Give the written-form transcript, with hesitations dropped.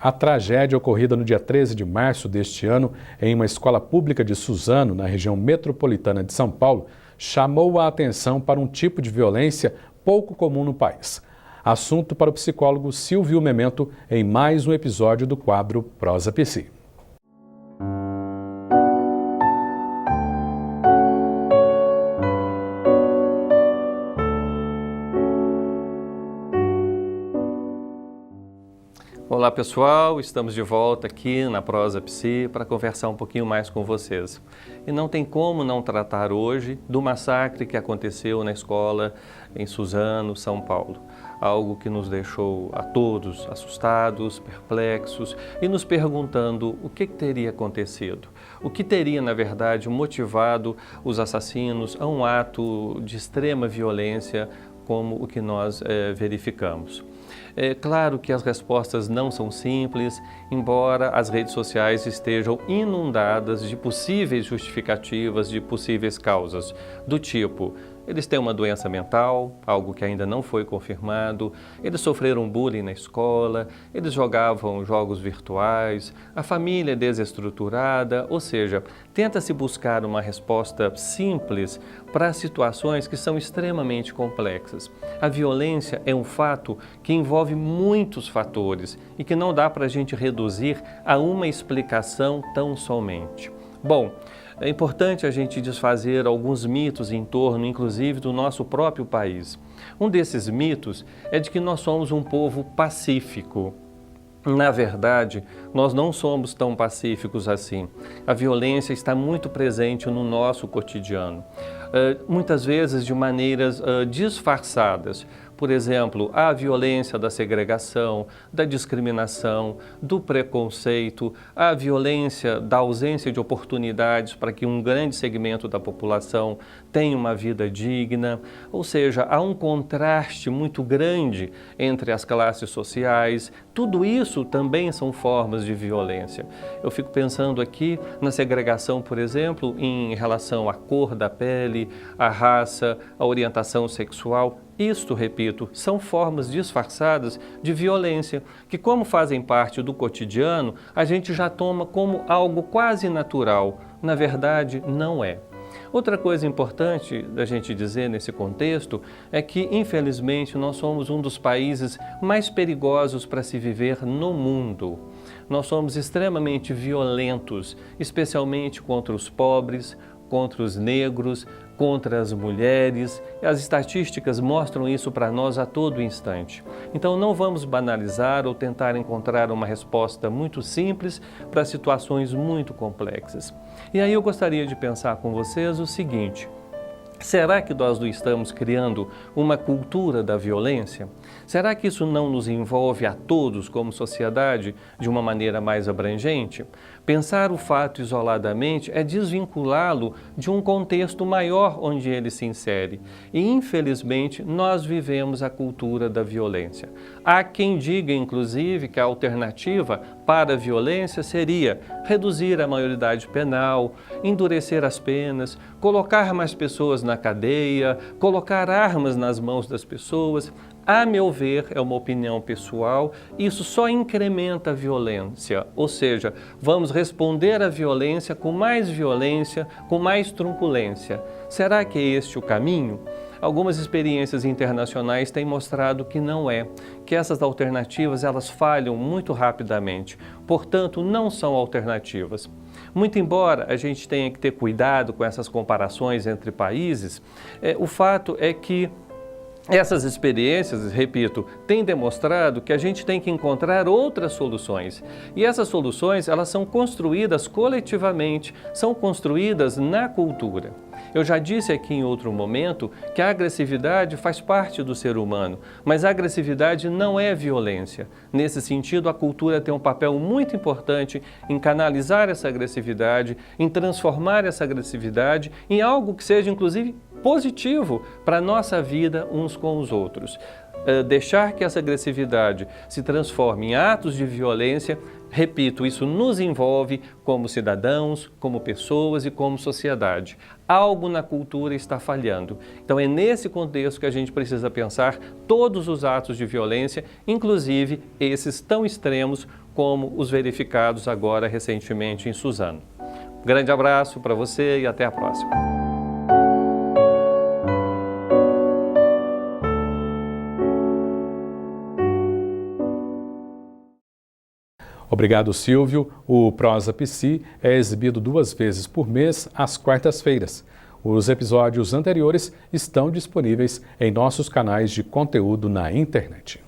A tragédia ocorrida no dia 13 de março deste ano em uma escola pública de Suzano, na região metropolitana de São Paulo, chamou a atenção para um tipo de violência pouco comum no país. Assunto para o psicólogo Silvio Memento em mais um episódio do quadro Prosa Psi. Olá pessoal, estamos de volta aqui na Prosa Psi para conversar um pouquinho mais com vocês. E não tem como não tratar hoje do massacre que aconteceu na escola em Suzano, São Paulo. Algo que nos deixou a todos assustados, perplexos e nos perguntando o que teria acontecido. O que teria, na verdade, motivado os assassinos a um ato de extrema violência como o que nós verificamos. É claro que as respostas não são simples, embora as redes sociais estejam inundadas de possíveis justificativas, de possíveis causas, do tipo: eles têm uma doença mental, algo que ainda não foi confirmado, eles sofreram bullying na escola, eles jogavam jogos virtuais, a família é desestruturada, ou seja, tenta-se buscar uma resposta simples para situações que são extremamente complexas. A violência é um fato que envolve muitos fatores e que não dá para a gente reduzir a uma explicação tão somente. Bom, é importante a gente desfazer alguns mitos em torno, inclusive, do nosso próprio país. Um desses mitos é de que nós somos um povo pacífico. Na verdade, nós não somos tão pacíficos assim. A violência está muito presente no nosso cotidiano, muitas vezes de maneiras disfarçadas. Por exemplo, a violência da segregação, da discriminação, do preconceito, a violência da ausência de oportunidades para que um grande segmento da população tenha uma vida digna. Ou seja, há um contraste muito grande entre as classes sociais. Tudo isso também são formas de violência. Eu fico pensando aqui na segregação, por exemplo, em relação à cor da pele, à raça, à orientação sexual. Isto, repito, são formas disfarçadas de violência, que como fazem parte do cotidiano, a gente já toma como algo quase natural. Na verdade, não é. Outra coisa importante da gente dizer nesse contexto é que, infelizmente, nós somos um dos países mais perigosos para se viver no mundo. Nós somos extremamente violentos, especialmente contra os pobres, contra os negros, contra as mulheres. As estatísticas mostram isso para nós a todo instante. Então não vamos banalizar ou tentar encontrar uma resposta muito simples para situações muito complexas. E aí eu gostaria de pensar com vocês o seguinte: será que nós não estamos criando uma cultura da violência? Será que isso não nos envolve a todos como sociedade de uma maneira mais abrangente? Pensar o fato isoladamente é desvinculá-lo de um contexto maior onde ele se insere. E, infelizmente, nós vivemos a cultura da violência. Há quem diga, inclusive, que a alternativa para a violência seria reduzir a maioridade penal, endurecer as penas, colocar mais pessoas na cadeia, colocar armas nas mãos das pessoas. A meu ver, é uma opinião pessoal, isso só incrementa a violência, ou seja, vamos responder à violência, com mais truculência. Será que é este o caminho? Algumas experiências internacionais têm mostrado que não é, que essas alternativas elas falham muito rapidamente, portanto não são alternativas. Muito embora a gente tenha que ter cuidado com essas comparações entre países, o fato é que essas experiências, repito, têm demonstrado que a gente tem que encontrar outras soluções. E essas soluções, elas são construídas coletivamente, são construídas na cultura. Eu já disse aqui em outro momento que a agressividade faz parte do ser humano, mas a agressividade não é violência. Nesse sentido, a cultura tem um papel muito importante em canalizar essa agressividade, em transformar essa agressividade em algo que seja, inclusive, positivo para a nossa vida uns com os outros. Deixar que essa agressividade se transforme em atos de violência Repito, isso nos envolve como cidadãos, como pessoas e como sociedade. Algo na cultura está falhando. Então é nesse contexto que a gente precisa pensar todos os atos de violência, inclusive esses tão extremos como os verificados agora recentemente em Suzano. Um grande abraço para você e até a próxima. Obrigado, Silvio. O Prosa Psi é exibido 2 vezes por mês, às quartas-feiras. Os episódios anteriores estão disponíveis em nossos canais de conteúdo na internet.